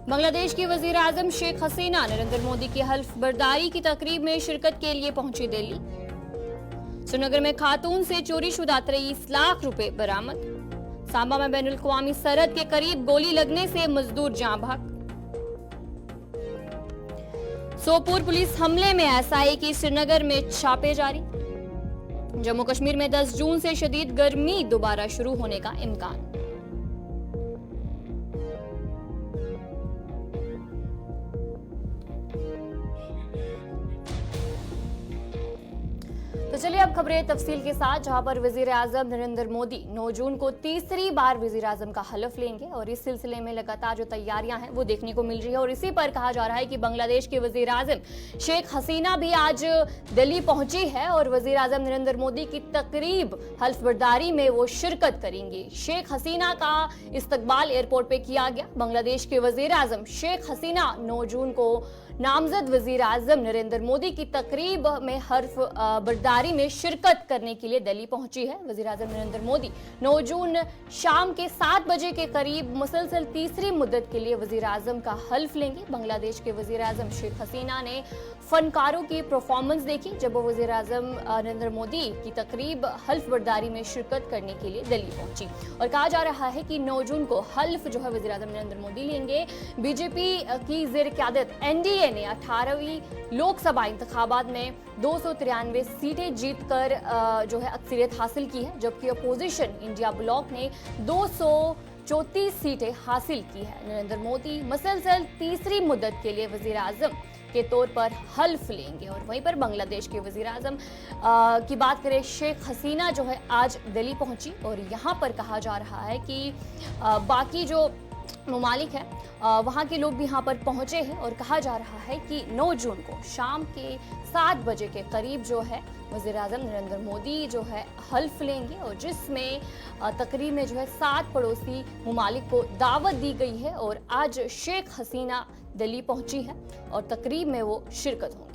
बांग्लादेश की वजीर आजम शेख हसीना नरेंद्र मोदी की हल्फ बर्दारी की तकरीब में शिरकत के लिए पहुंची दिल्ली। श्रीनगर में खातून से चोरीशुदा 23 लाख रुपए बरामद। सांबा में बैनुल अक़वामी सरहद के करीब गोली लगने से मजदूर जाँ भाग। सोपोर पुलिस हमले में एसआई की श्रीनगर में छापे जारी। जम्मू कश्मीर में 10 जून से शदीद गर्मी दोबारा शुरू होने का इम्कान। तो चलिए अब खबरें तफसील के साथ, जहां पर वजीर आजम नरेंद्र मोदी 9 जून को तीसरी बार वजीर आजम का हलफ लेंगे और इस सिलसिले में लगातार जो तैयारियां हैं वो देखने को मिल रही है। और इसी पर कहा जा रहा है कि बांग्लादेश के वजीर आजम शेख हसीना भी आज दिल्ली पहुंची है और वजीर आजम नरेंद्र मोदी की तकरीब हल्फ बर्दारी में वो शिरकत करेंगे। शेख हसीना का इस्तकबाल एयरपोर्ट पे किया गया। बांग्लादेश के वजीर आजम शेख हसीना 9 जून को नामजद वजीर आजम नरेंद्र मोदी की तकरीब में हल्फ बर्दारी में शिरकत करने के लिए दिल्ली पहुंची है। वजीर आजम नरेंद्र मोदी 9 जून शाम के 7 बजे के करीब मुसलसल तीसरी मुद्दत के लिए वजीर आजम का हल्फ लेंगे। बांग्लादेश के वजीर आजम शेख हसीना ने फनकारों की परफॉर्मेंस देखी जब वो वजीर आजम नरेंद्र मोदी की तकरीब हल्फ बर्दारी में शिरकत करने के लिए दिल्ली पहुंची। और कहा जा रहा है कि 9 जून को हल्फ जो है वजीर आजम नरेंद्र मोदी लेंगे। बीजेपी की जेर क़यादत एनडीए ने 18वीं लोकसभा इंतखाबात में 293 सीटें जीतकर जो है अक्सरियत हासिल की है, जबकि अपोजिशन इंडिया ब्लॉक ने 234 सीटें हासिल की है। नरेंद्र मोदी मुसलसल तीसरी मुद्दत के लिए वजीर आजम के तौर पर हल्फ लेंगे। और वहीं पर बांग्लादेश के वजीर आजम की बात करें, शेख हसीना जो है आज दिल्ली पहुंची और यहाँ पर कहा जा रहा है कि बाकी जो ममालिक है वहाँ के लोग भी यहाँ पर पहुँचे हैं और कहा जा रहा है कि 9 जून को शाम के 7 बजे के करीब जो है वज़ीर आज़म नरेंद्र मोदी जो है हल्फ लेंगे और जिसमें तकरीब में जो है 7 पड़ोसी ममालिक को दावत दी गई है और आज शेख हसीना दिल्ली पहुंची है और तकरीब में वो शिरकत होंगी।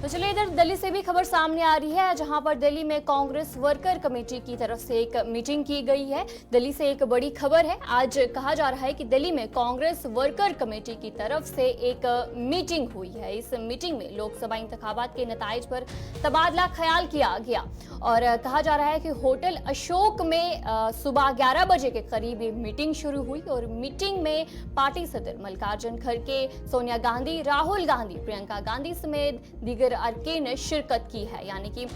तो चलिए इधर दिल्ली से भी खबर सामने आ रही है, जहां पर दिल्ली में कांग्रेस वर्कर कमेटी की तरफ से एक मीटिंग की गई है। दिल्ली से एक बड़ी खबर है। आज कहा जा रहा है कि दिल्ली में कांग्रेस वर्कर कमेटी की तरफ से एक मीटिंग हुई है। इस मीटिंग में लोकसभा इंतखाबात के नताइज पर तबादला ख्याल किया गया और कहा जा रहा है कि होटल अशोक में सुबह 11 बजे के करीब ये मीटिंग शुरू हुई और मीटिंग में पार्टी सदर मल्लिकार्जुन खड़गे, सोनिया गांधी, राहुल गांधी, प्रियंका गांधी समेत दीगर अरकान ने शिरकत की है। यानी कि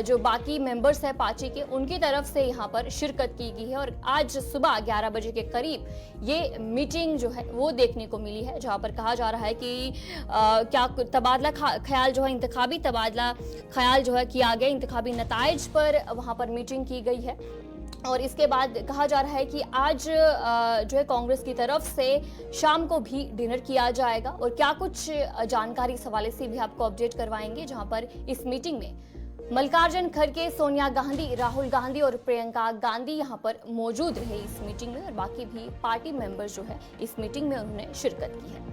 जो बाकी मेंबर्स है पार्टी के, उनकी तरफ से यहाँ पर शिरकत की गई है और आज सुबह 11 बजे के करीब ये मीटिंग जो है वो देखने को मिली है, जहाँ पर कहा जा रहा है कि क्या तबादला ख्याल जो है इंतखाबी तबादला ख्याल जो है किया गया, इंतखाबी नताइज पर वहाँ पर मीटिंग की गई है। और इसके बाद कहा जा रहा है कि आज जो है कांग्रेस की तरफ से शाम को भी डिनर किया जाएगा और क्या कुछ जानकारी इस हवाले से भी आपको अपडेट करवाएंगे, जहां पर इस मीटिंग में मल्लिकार्जुन खड़गे, सोनिया गांधी, राहुल गांधी और प्रियंका गांधी यहां पर मौजूद रहे इस मीटिंग में और बाकी भी पार्टी मेंबर्स जो है इस मीटिंग में उन्होंने शिरकत की है।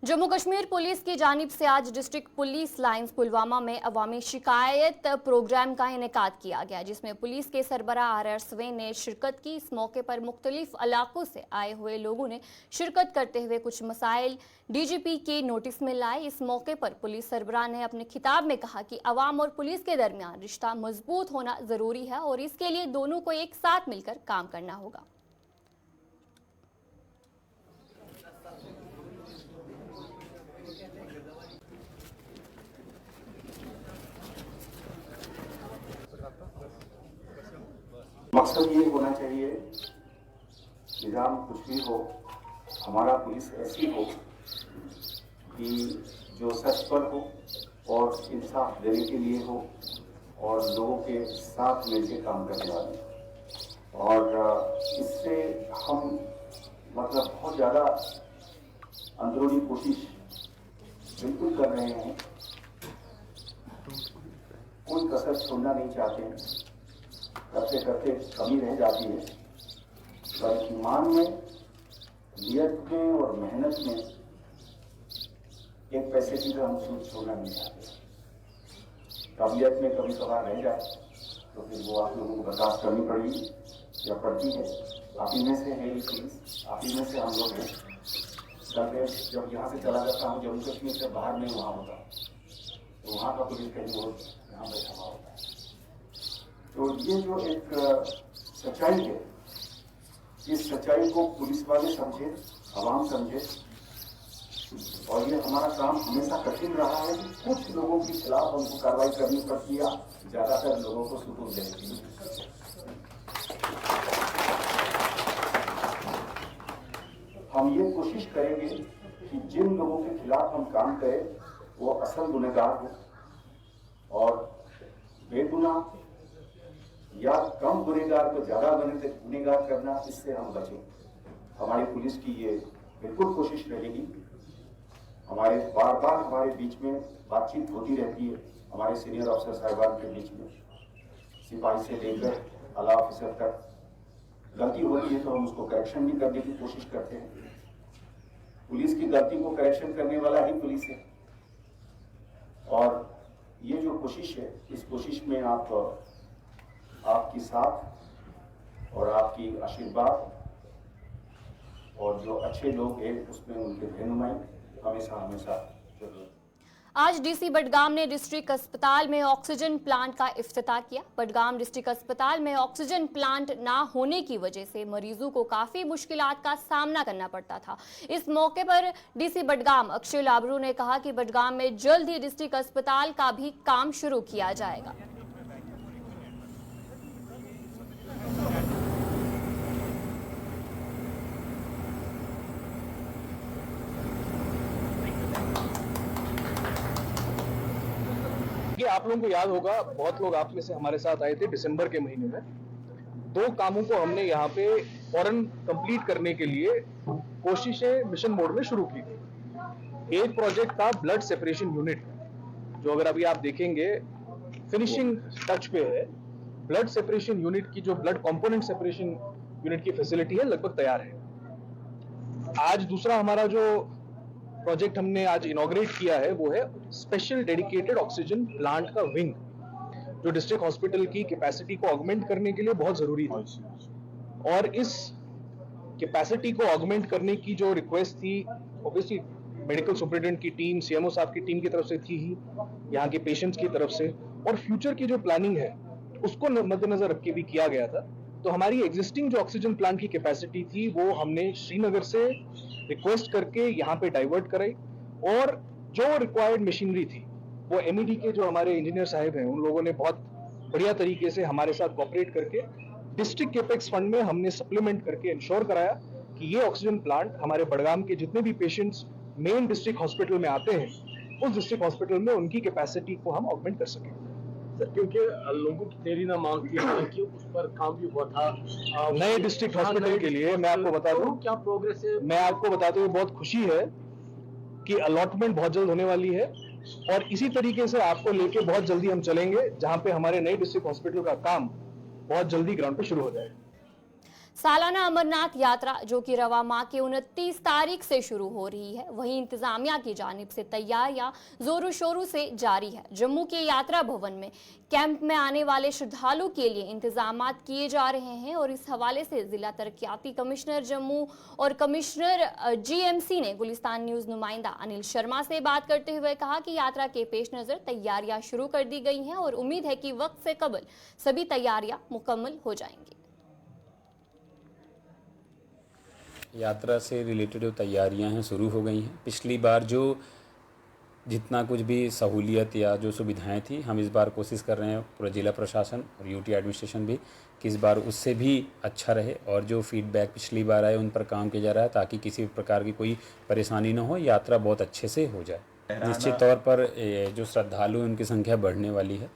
जम्मू कश्मीर पुलिस की जानिब से आज डिस्ट्रिक्ट पुलिस लाइंस पुलवामा में अवामी शिकायत प्रोग्राम का इनेकाद किया गया, जिसमें पुलिस के सरबराह आर स्वेन ने शिरकत की। इस मौके पर मुख्तलिफ इलाकों से आए हुए लोगों ने शिरकत करते हुए कुछ मसाइल डीजीपी के नोटिस में लाए। इस मौके पर पुलिस सरबराह ने अपने खिताब में कहा कि अवाम और पुलिस के दरमियान रिश्ता मजबूत होना जरूरी है और इसके लिए दोनों को एक साथ मिलकर काम करना होगा। मकसद ये होना चाहिए, निज़ाम कुछ भी हो, हमारा पुलिस ऐसी हो कि जो सच पर हो और इंसाफ देने के लिए हो और लोगों के साथ मिलकर काम करने वाले। और इससे हम मतलब बहुत ज़्यादा अंदरूनी कोशिश बिल्कुल कर रहे हैं, कोई कसर छोड़ना नहीं चाहते हैं। करते करते कमी रह जाती है, पर ईमान में, नियत में और मेहनत में एक पैसे की हम छोड़ना नहीं चाहते। काबिलियत में कभी कभार रह जाए तो फिर वो आप लोगों को बर्दाश्त करनी पड़ेगी या पड़ती है। आप ही में से है ये पुलिस, आप ही में से हम लोग हैं। जब यहाँ से चला जाता हूँ जम्मू कश्मीर से बाहर में वहाँ होता, तो वहाँ का पुलिस कहीं और यहाँ बैठा हुआ होता है। तो ये जो एक सच्चाई है, इस सच्चाई को पुलिस वाले समझे, आवाम समझे, और ये हमारा काम हमेशा कठिन रहा है कि कुछ लोगों के खिलाफ हमको कार्रवाई करनी पड़ती है, ज्यादातर लोगों को सुकून देती है। हम ये कोशिश करेंगे कि जिन लोगों के खिलाफ हम काम करें वो असल गुनहगार हो, और बेगुनाह या कम गुनहगार को ज्यादा गुनहगार करना, इससे हम बचें। हमारी पुलिस की ये बिल्कुल कोशिश रहेगी। हमारे बार बार हमारे बीच में बातचीत होती रहती है, हमारे सीनियर अफसर साहिबान के बीच में, सिपाही से लेकर आला ऑफिसर तक। गलती होती है तो हम उसको करेक्शन भी करने की कोशिश करते हैं। पुलिस की गलती को करेक्शन करने वाला ही पुलिस है। और ये जो कोशिश है, इस कोशिश में आपकी साथ और आपकी आशीर्वाद और जो अच्छे लोग हैं उसमें उनके रहनुमाई हमेशा हमेशा जरूर। आज डीसी बडगाम ने डिस्ट्रिक्ट अस्पताल में ऑक्सीजन प्लांट का इफ्तिताह किया। बडगाम डिस्ट्रिक्ट अस्पताल में ऑक्सीजन प्लांट ना होने की वजह से मरीजों को काफी मुश्किलात का सामना करना पड़ता था। इस मौके पर डीसी बडगाम अक्षय लाबरू ने कहा कि बडगाम में जल्द ही डिस्ट्रिक्ट अस्पताल का भी काम शुरू किया जाएगा। आप लोगों को याद होगा, बहुत लोग आप में से हमारे साथ आए थे दिसंबर के महीने में। 2 कामों को हमने यहाँ पे फौरन कंप्लीट करने के लिए कोशिशें मिशन मोड में शुरू की थी। एक प्रोजेक्ट था ब्लड सेपरेशन यूनिट, जो अगर अभी आप देखेंगे फिनिशिंग टच पे है। ब्लड सेपरेशन यूनिट की जो ब्लड कंपोनेंट सेपरेशन यूनिट की फैसिलिटी है लगभग तैयार है। आज दूसरा हमारा जो प्रोजेक्ट हमने आज इनॉग्रेट किया है वो है स्पेशल डेडिकेटेड ऑक्सीजन प्लांट का विंग, जो डिस्ट्रिक्ट हॉस्पिटल की कैपेसिटी को ऑगमेंट करने के लिए बहुत जरूरी था। और इस कैपेसिटी को ऑगमेंट करने की जो रिक्वेस्ट थी, ऑब्वियसली मेडिकल सुपरिटेंडेंट की टीम, सीएमओ साहब की टीम की तरफ से थी ही, यहाँ के पेशेंट्स की तरफ से, और फ्यूचर की जो प्लानिंग है उसको मद्देनजर रख के भी किया गया था। तो हमारी एग्जिस्टिंग जो ऑक्सीजन प्लांट की कैपेसिटी थी वो हमने श्रीनगर से रिक्वेस्ट करके यहाँ पे डाइवर्ट कराई, और जो रिक्वायर्ड मशीनरी थी वो एमईडी के जो हमारे इंजीनियर साहब हैं उन लोगों ने बहुत बढ़िया तरीके से हमारे साथ कोऑपरेट करके डिस्ट्रिक्ट केपेक्स फंड में हमने सप्लीमेंट करके इंश्योर कराया कि ये ऑक्सीजन प्लांट हमारे बडगाम के जितने भी पेशेंट्स मेन डिस्ट्रिक्ट हॉस्पिटल में आते हैं, उस डिस्ट्रिक्ट हॉस्पिटल में उनकी कैपेसिटी को हम ऑगमेंट कर सकें। क्योंकि लोगों की देरी ना मांगती है कि उस पर काम भी हुआ था नए डिस्ट्रिक्ट हॉस्पिटल के लिए। मैं आपको बता दूं, क्या प्रोग्रेस है? मैं आपको बताते हुए बहुत खुशी है कि अलॉटमेंट बहुत जल्द होने वाली है, और इसी तरीके से आपको लेके बहुत जल्दी हम चलेंगे, जहां पे हमारे नए डिस्ट्रिक्ट हॉस्पिटल का काम बहुत जल्दी ग्राउंड पे शुरू हो जाएगा। सालाना अमरनाथ यात्रा जो कि रवा माह के 29 तारीख से शुरू हो रही है, वहीं इंतजामिया की जानिब से तैयारियां जोरों शोरों से जारी है। जम्मू के यात्रा भवन में कैंप में आने वाले श्रद्धालु के लिए इंतजामात किए जा रहे हैं, और इस हवाले से जिला तरक्याती कमिश्नर जम्मू और कमिश्नर जीएमसी ने गुलिस्तान न्यूज नुमाइंदा अनिल शर्मा से बात करते हुए कहा कि यात्रा के पेश नजर तैयारियां शुरू कर दी गई हैं और उम्मीद है कि वक्त से कबल सभी तैयारियां मुकम्मल हो जाएंगी। यात्रा से रिलेटेड जो तैयारियां हैं शुरू हो गई हैं। पिछली बार जो जितना कुछ भी सहूलियत या जो सुविधाएं थी, हम इस बार कोशिश कर रहे हैं, पूरा जिला प्रशासन और यूटी एडमिनिस्ट्रेशन भी, कि इस बार उससे भी अच्छा रहे, और जो फीडबैक पिछली बार आए उन पर काम किया जा रहा है ताकि किसी प्रकार की कोई परेशानी न हो, यात्रा बहुत अच्छे से हो जाए। निश्चित तौर पर जो श्रद्धालु उनकी संख्या बढ़ने वाली है,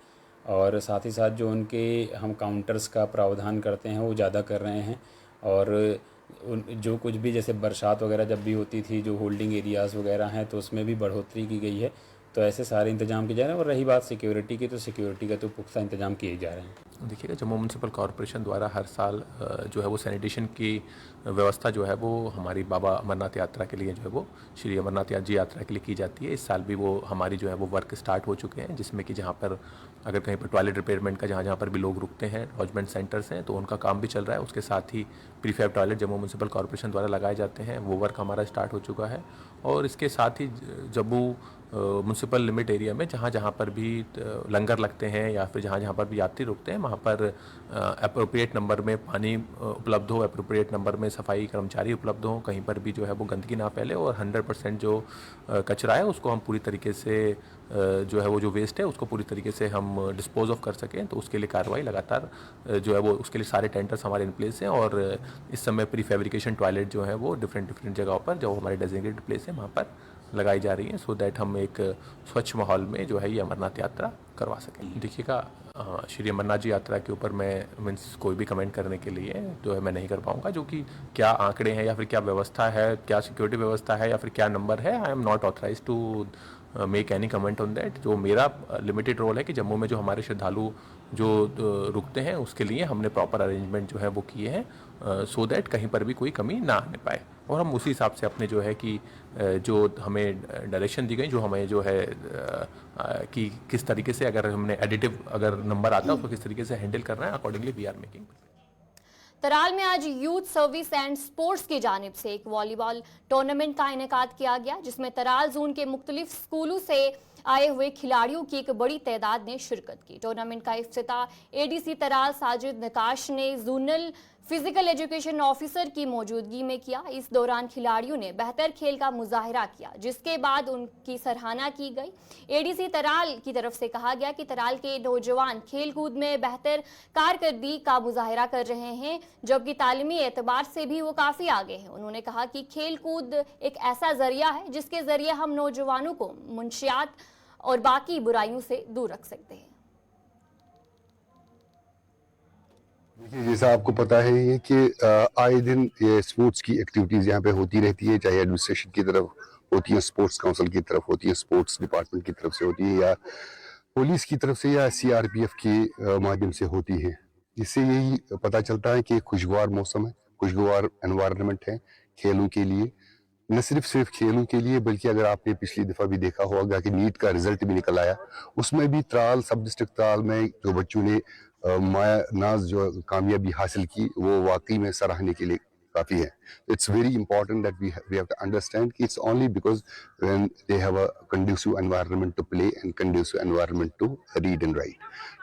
और साथ ही साथ जो उनके हम काउंटर्स का प्रावधान करते हैं वो ज़्यादा कर रहे हैं, और जो कुछ भी जैसे बरसात वगैरह जब भी होती थी, जो होल्डिंग एरियाज़ वगैरह हैं तो उसमें भी बढ़ोतरी की गई है। तो ऐसे सारे इंतजाम किए जा रहे हैं। और रही बात सिक्योरिटी की, तो सिक्योरिटी का तो पुख्ता इंतजाम किए जा रहे हैं। देखिएगा, जम्मू म्यूनसिपल कॉरपोरेशन द्वारा हर साल जो है वो सैनिटेशन की व्यवस्था जो है वो हमारी बाबा अमरनाथ यात्रा के लिए जो है वो श्री अमरनाथ जी यात्रा के लिए की जाती है। इस साल भी वो हमारी जो है वो वर्क स्टार्ट हो चुके हैं, जिसमें कि जहाँ पर अगर कहीं पर टॉयलेट रिपेयरमेंट का जहाँ पर भी लोग रुकते हैं, लॉजमेंट सेंटर्स हैं, तो उनका काम भी चल रहा है। उसके साथ ही prefab toilet Jammu municipal corporation द्वारा लगाए जाते हैं, वो वर्क हमारा स्टार्ट हो चुका है। और इसके साथ ही जम्मू म्यूनसिपल लिमिट एरिया में जहाँ जहाँ पर भी लंगर लगते हैं या फिर जहाँ जहाँ पर भी यात्री रुकते हैं, वहाँ पर अप्रोप्रिएट नंबर में पानी उपलब्ध हो, अप्रोप्रिएट नंबर में सफाई कर्मचारी उपलब्ध हो, कहीं पर भी जो है वो गंदगी ना फैले, और 100% जो कचरा है उसको हम पूरी तरीके से जो है वो जो वेस्ट है उसको पूरी तरीके से हम डिस्पोज ऑफ कर सकें। तो उसके लिए कार्रवाई लगातार जो है वो, उसके लिए सारे टेंडर्स हमारे इन प्लेस हैं। और इस समय प्री फैब्रिकेशन टॉयलेट जो है वो डिफरेंट जगहों पर जो हमारे डेजिग्नेटेड प्लेस है वहाँ पर लगाई जा रही है, सो दैट हम एक स्वच्छ माहौल में जो है ये अमरनाथ यात्रा करवा सकें। देखिएगा, श्री अमरनाथ जी यात्रा के ऊपर मैं मीन्स कोई भी कमेंट करने के लिए जो है मैं नहीं कर पाऊँगा, जो कि क्या आंकड़े हैं या फिर क्या व्यवस्था है, क्या सिक्योरिटी व्यवस्था है या फिर क्या नंबर है, I am not authorise to make any comment on that. जो मेरा लिमिटेड रोल है कि जम्मू में जो हमारे श्रद्धालु जो रुकते हैं उसके लिए हमने प्रॉपर अरेंजमेंट जो है वो किए हैं, सो दैट कहीं पर भी कोई कमी ना आने पाए। और हम उसी हिसाब से अपने जो है कि जो हमें डायरेक्शन दी गई, जो हमें जो है कि किस तरीके से अगर हमने एडिटिव अगर नंबर आता है उसको किस तरीके से हैंडल करना है, अकॉर्डिंगली वी आर मेकिंग। तराल में आज यूथ सर्विस एंड स्पोर्ट्स की जानिब से एक वॉलीबॉल टूर्नामेंट का इनेकाद किया गया, जिसमें तराल जोन के मुख्तलिफ स्कूलों से आए हुए खिलाड़ियों की एक बड़ी तादाद ने शिरकत की। टूर्नामेंट का इफ्तिताह एडीसी तराल साजिद नकाश ने जोनल फिजिकल एजुकेशन ऑफिसर की मौजूदगी में किया। इस दौरान खिलाड़ियों ने बेहतर खेल का मुजाहिरा किया, जिसके बाद उनकी सराहना की गई। एडीसी तराल की तरफ से कहा गया कि तराल के नौजवान खेल कूद में बेहतर कारकर्दगी का मुजाहिरा कर रहे हैं, जबकि तालीमी एतबार से भी वो काफ़ी आगे हैं। उन्होंने कहा कि खेल कूद एक ऐसा जरिया है जिसके जरिए हम नौजवानों को मुंशियात और बाकी बुराइयों से दूर रख सकते हैं। देखिए, जैसा आपको पता है ये कि आए दिन ये स्पोर्ट्स की एक्टिविटीज़ यहाँ पे होती रहती है, चाहे एडमिनिस्ट्रेशन की तरफ होती है, स्पोर्ट्स काउंसिल की तरफ होती है, स्पोर्ट्स डिपार्टमेंट की तरफ से होती है, या पुलिस की तरफ से, या सीआरपीएफ के माध्यम से होती है। इससे यही पता चलता है कि खुशगवार मौसम है, खुशगवार एनवायरनमेंट है खेलों के लिए। न सिर्फ खेलों के लिए, बल्कि अगर आपने पिछली दफ़ा भी देखा होगा कि नीट का रिजल्ट भी निकल आया, उसमें भी त्राल सब डिस्ट्रिक्ट त्राल में जो बच्चों ने माया नाज जो कामयाबी हासिल की, वो वाकई में सराहने के लिए काफ़ी है। It's very important that we have to understand कि it's only because when they have a conducive environment to play and conducive environment to read and write.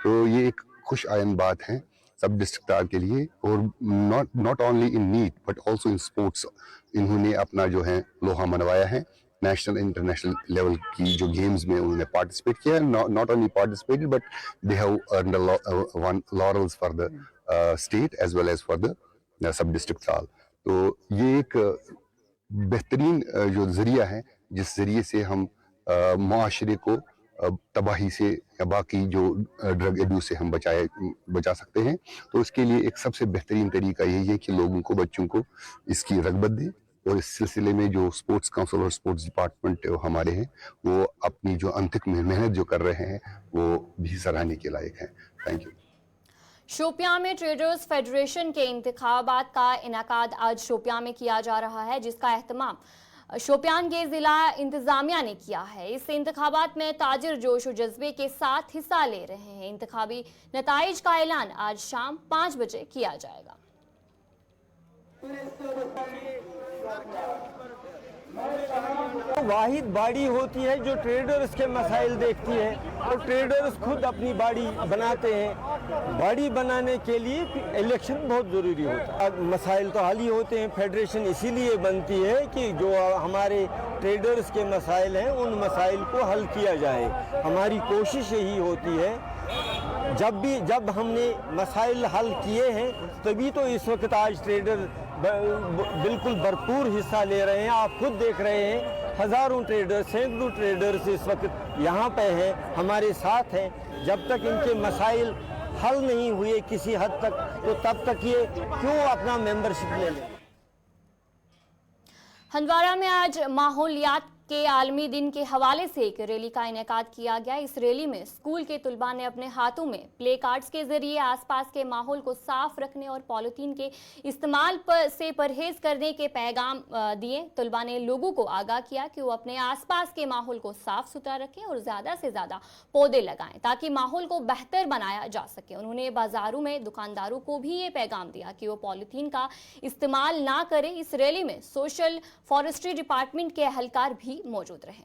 तो ये एक खुश आयन बात है सब डिस्ट्रिक्ट के लिए। और not only in NEET but also in sports इन्होंने अपना जो है लोहा मनवाया है। नेशनल इंटरनेशनल लेवल की जो गेम्स में उन्होंने पार्टिसिपेट किया है, not only participated but they have earned won laurels for the state as well as for the sub district Tral. तो ये एक बेहतरीन जो जरिया है जिस जरिए से हम मुआशरे को तबाही से या बाकी जो ड्रग एब्यूज से हम बचा सकते हैं। तो उसके लिए एक सबसे बेहतरीन तरीका यही है कि लोगों को, बच्चों को इसकी रगबत दें। और इस सिलसिले में जो स्पोर्ट्स काउंसिल और स्पोर्ट्स डिपार्टमेंट हमारे हैं, वो अपनी जो अंतिक मेहनत जो कर रहे हैं वो भी सराहने के लायक है। Thank you. शोपियां में ट्रेडर्स फेडरेशन के इंतखाबात का इनेकाद आज शोपियां में किया जा रहा है, जिसका एहतमाम शोपियान के जिला इंतजामिया ने किया है। इस इंतखाबात में ताजिर जोश और जज्बे के साथ हिस्सा ले रहे हैं। इंतखाबी नताइज का ऐलान आज शाम 5 बजे किया जाएगा। वाहिद बाड़ी होती है जो ट्रेडर्स के मसाइल देखती है, और ट्रेडर्स खुद अपनी बाड़ी बनाते हैं। बाड़ी बनाने के लिए इलेक्शन बहुत ज़रूरी होता है। मसाइल तो हल ही होते हैं। फेडरेशन इसीलिए बनती है कि जो हमारे ट्रेडर्स के मसाइल हैं उन मसाइल को हल किया जाए। हमारी कोशिश यही होती है। जब हमने मसाइल हल किए हैं तभी तो इस वक्त आज ट्रेडर बिल्कुल भरपूर हिस्सा ले रहे हैं। आप खुद देख रहे हैं, हज़ारों ट्रेडर्स, सैकड़ों ट्रेडर्स इस वक्त यहाँ पे हैं, हमारे साथ हैं। जब तक इनके मसाइल हल नहीं हुए किसी हद तक, तो तब तक ये क्यों अपना मेंबरशिप ले लें। हंदवाड़ा में आज माहौलियात के आलमी दिन के हवाले से एक रैली का इनेकाद किया गया। इस रैली में स्कूल के तुलबा ने अपने हाथों में प्ले कार्ड्स के जरिए आसपास के माहौल को साफ रखने और पॉलिथीन के इस्तेमाल से परहेज करने के पैगाम दिए। तुलबा ने लोगों को आगाह किया कि वो अपने आसपास के माहौल को साफ सुथरा रखें और ज्यादा से ज्यादा पौधे लगाएं ताकि माहौल को बेहतर बनाया जा सके। उन्होंने बाजारों में दुकानदारों को भी ये पैगाम दिया कि वो पॉलिथीन का इस्तेमाल ना करें। इस रैली में सोशल फॉरेस्ट्री डिपार्टमेंट के एहलकार भी मौजूद रहे।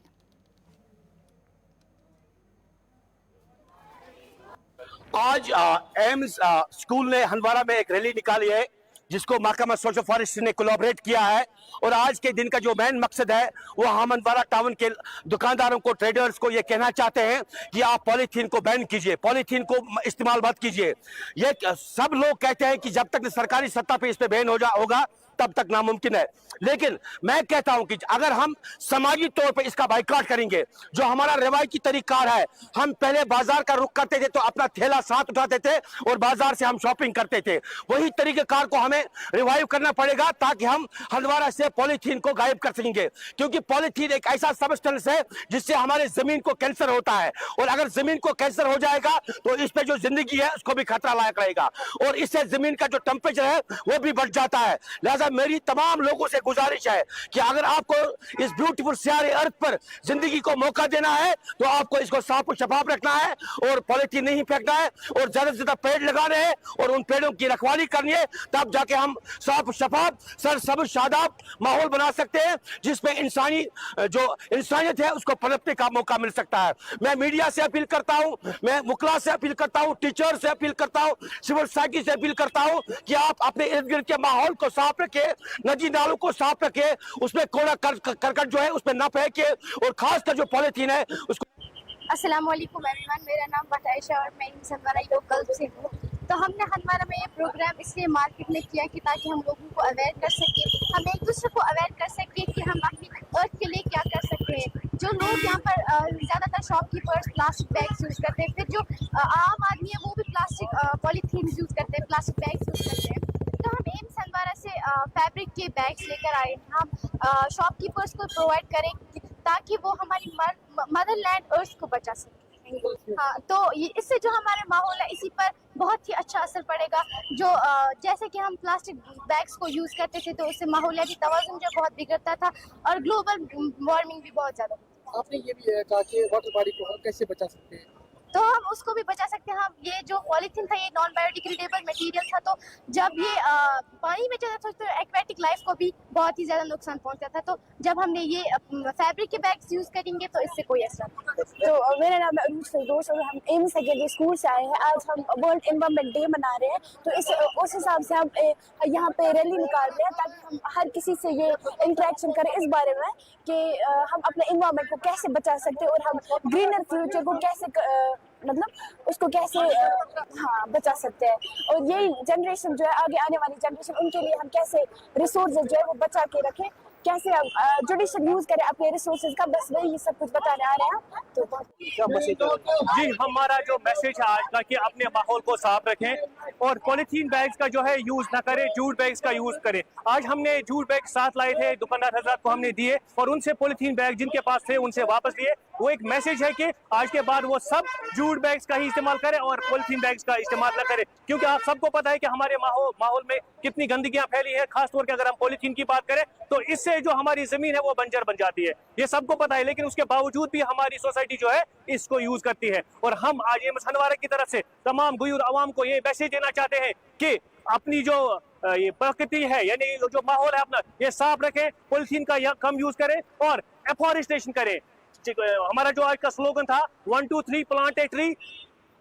आज एम्स स्कूल ने हंदवाड़ा में एक रैली निकाली है जिसको महकमा सोशल फॉरेस्ट्री ने कोलैबोरेट किया है और आज के दिन का जो मेन मकसद है वो हम हंदवाड़ा टाउन के दुकानदारों को, ट्रेडर्स को ये कहना चाहते हैं कि आप पॉलीथीन को बैन कीजिए, पॉलीथीन को इस्तेमाल मत कीजिए। ये सब लोग कहते हैं कि जब तक सरकारी सत्ता पे इस पे बैन होगा तब तक नामुमकिन है, लेकिन मैं कहता हूं कि अगर हम समाजी तौर पे इसका बाइकाट करेंगे, जो हमारा रवायती तरीकार है, हम पहले बाजार का रुख करते थे तो अपना थैला साथ उठाते थे और बाजार से हम शॉपिंग करते थे, वही तरीकेकार को हमें रिवाइव करना पड़ेगा ताकि हम हंदवाड़ा से पॉलीथीन को गायब कर सकेंगे। क्योंकि पॉलीथीन एक ऐसा सबस्टेंस है जिससे हमारे जमीन को कैंसर होता है और अगर जमीन को कैंसर हो जाएगा तो इस पे जो जिंदगी है उसको भी खतरा लायक रहेगा और इससे जमीन का जो टेम्परेचर है वो भी बढ़ जाता है। लिहाजा मेरी तमाम लोगों से गुजारिश है कि अगर आपको इस ब्यूटीफुल सियारे अर्थ पर जिंदगी को मौका देना है तो आपको इसको साफ और शफाफ रखना है और पॉलिथीन नहीं फेंकना है और ज्यादा से ज्यादा पेड़ लगाने हैं और उन पेड़ों की रखवाली करनी है, तब जाके हम साफ शफाफ सरसब्ज शादाब माहौल बना सकते हैं जिसमें जो इंसानियत है उसको पनपने का मौका मिल सकता है। मैं मीडिया से अपील करता हूं, मैं मुखला से अपील करता हूं, टीचर से अपील करता हूं, सिविल सोसाइटी से अपील करता हूं कि आप अपने इर्द गिर्द के माहौल को साफ रखें, नदी नालों को साफ रखे, उसमें कूड़ा करकट जो है उसमें न फेंके और खासकर जो पॉलिथीन है उसको। अस्सलाम वालेकुम एवरीवन, मेरा नाम बताइशा और मैं हंदवाड़ा लोकल से हूँ। तो हमने हंदवाड़ा में ये प्रोग्राम इसलिए मार्केट में किया कि ताकि हम लोगों को अवेयर कर सके, हम एक दूसरे को अवेयर कर सके कि हम अपनी अर्थ के लिए क्या कर सकते हैं। जो लोग यहाँ पर ज़्यादातर शॉपकीपर्स प्लास्टिक बैग्स यूज़ करते हैं, फिर जो आम आदमी है वो भी प्लास्टिक पॉलीथीन यूज़ करते हैं, प्लास्टिक बैग्स यूज़ करते हैं। तो हम एम्स हंदवाड़ा से फैब्रिक के बैग्स लेकर आए, हम शॉपकीपर्स को प्रोवाइड करें ताकि वो हमारी मदरलैंड अर्थ को बचा सके। हाँ, तो इससे जो हमारे माहौल है इसी पर बहुत ही अच्छा असर पड़ेगा। जो जैसे कि हम प्लास्टिक बैग्स को यूज़ करते थे तो उससे माहौलियाती तवाज़ुन जो बहुत बिगड़ता था और ग्लोबल वार्मिंग भी बहुत ज़्यादा। आपने ये भी कहा कि वाटर बॉडी को हम कैसे बचा सकते हैं, तो हम उसको भी बचा सकते हैं। हम ये जो पॉलीथीन था ये नॉन बायोडिग्रेडेबल मटेरियल था, तो जब ये पानी में चला था तो एक्वेटिक लाइफ को भी बहुत ही ज़्यादा नुकसान पहुंचा था। तो जब हमने ये फैब्रिक के बैग्स यूज़ करेंगे तो इससे कोई असर नहीं। तो मेरा नाम है अरूज फिरदौस और हम एम्स सेकेंडरी स्कूल से आए हैं। आज हम वर्ल्ड एनवायरनमेंट डे मना रहे हैं, तो उस हिसाब से हम यहाँ पे रैली निकाल रहे हैं ताकि हम हर किसी से ये इंटरेक्शन करें इस बारे में कि हम अपने एनवायरनमेंट को कैसे बचा सकते हैं और हम ग्रीनर फ्यूचर को कैसे मतलब उसको कैसे बचा सकते हैं। और यही जनरेशन जो है, आगे आने वाली जनरेशन, उनके लिए हम कैसे रिसोर्सेज जो है वो बचा के रखें, कैसे हम जुडिशियल यूज करें अपने रिसोर्सेज का, बस वही सब कुछ बताने आ रहे हैं। तो जी, हमारा जो मैसेज है आज का कि अपने माहौल को साफ रखें और पॉलीथीन बैग्स का जो है यूज ना करें, जूट बैग्स का यूज करें। आज हमने जूट बैग साथ लाए थे, दुकानदार हजरात को हमने दिए और उनसे पॉलीथीन बैग जिनके पास थे उनसे वापस लिए। वो एक मैसेज है कि आज के बाद वो सब जूट बैग्स का ही इस्तेमाल करें और पॉलीथीन बैग्स का इस्तेमाल न करें, क्योंकि आप सबको पता है कि हमारे माहौल में कितनी गंदगियां फैली है। खासतौर पर अगर हम पॉलीथीन की बात करें तो इससे जो हमारी जमीन है वो बंजर बन जाती है, ये सबको पता है, लेकिन उसके बावजूद भी हमारी सोसाइटी जो है इसको यूज करती है। और हम आज एम्स हंदवाड़ा की तरफ से तमाम गुयूर अवाम को ये मैसेज देना चाहते हैं कि अपनी जो ये प्रकृति है यानी जो माहौल है अपना, ये साफ रखें, पॉलीथीन का कम यूज करें और एफॉरेस्टेशन करें। हमारा जो आज का स्लोगन था 1 2 3 plant a tree,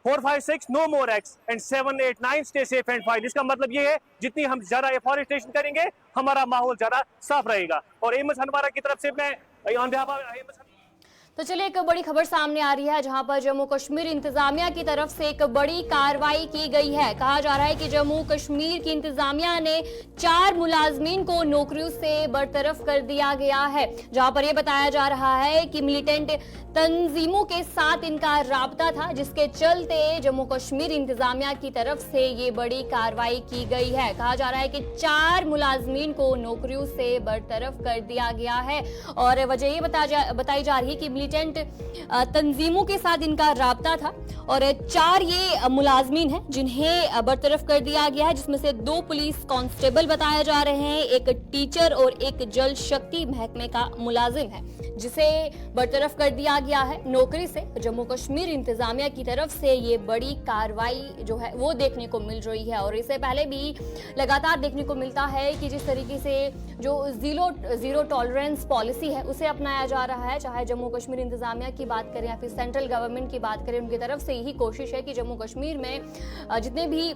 4 5 6 no more x and 7 8 9 stay safe and fine. इसका मतलब ये है जितनी हम ज्यादा एफॉरेस्टेशन करेंगे हमारा माहौल ज्यादा साफ रहेगा। और एम्स हंदवाड़ा की तरफ से मैं तो चलिए एक बड़ी खबर सामने आ रही है जहां पर जम्मू कश्मीर इंतजामिया की तरफ से एक बड़ी कार्रवाई की गई है। कहा जा रहा है कि जम्मू कश्मीर की इंतजामिया ने 4 मुलाजमीन को नौकरियों से बरतरफ कर दिया गया है, जहां पर यह बताया जा रहा है कि मिलिटेंट तंजीमों के साथ इनका राब्ता था, जिसके चलते जम्मू कश्मीर इंतजामिया की तरफ से ये बड़ी कार्रवाई की गई है। कहा जा रहा है कि 4 मुलाजमीन को नौकरियों से बरतरफ कर दिया गया है और वजह ये बताई जा रही है कि मिलिटेंट तंजीमों के साथ इनका राब्ता था और 4 ये मुलाजमीन हैं जिन्हें बरतरफ कर दिया गया है, जिसमें से 2 पुलिस कांस्टेबल बताए जा रहे हैं, एक टीचर और एक जल शक्ति महकमे का मुलाजिम है जिसे बरतरफ कर दिया गया है नौकरी से। जम्मू कश्मीर इंतजामिया की तरफ से ये बड़ी कार्रवाई जो है वो देखने को मिल रही है और इससे पहले भी लगातार देखने को मिलता है कि जिस तरीके से जो जीरो टॉलरेंस पॉलिसी है उसे अपनाया जा रहा है, चाहे जम्मू कश्मीर इंतजामिया की बात करें या फिर सेंट्रल गवर्नमेंट की बात करें, उनकी तरफ से यही कोशिश है कि जम्मू कश्मीर में जितने भी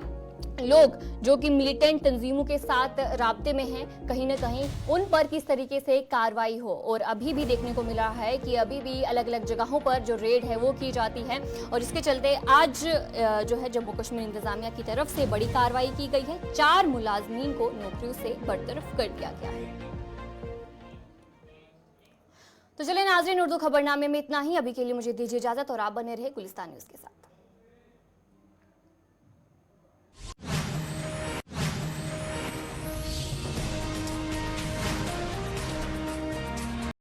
लोग जो कि मिलिटेंट तंजीमों के साथ राब्ते में हैं, कहीं ना कहीं उन पर किस तरीके से कार्रवाई हो। और अभी भी देखने को मिला है कि अभी भी अलग अलग जगहों पर जो रेड है वो की जाती है और इसके चलते आज जो है जम्मू कश्मीर इंतजामिया की तरफ से बड़ी कार्रवाई की गई है। 4 मुलाजमीन को नौकरियों से बरतरफ कर दिया गया है। तो चलिए नाज़रीन, उर्दू खबरनामे में इतना ही। अभी के लिए मुझे दीजिए इजाजत और आप बने रहे गुलिस्तान न्यूज़ के साथ।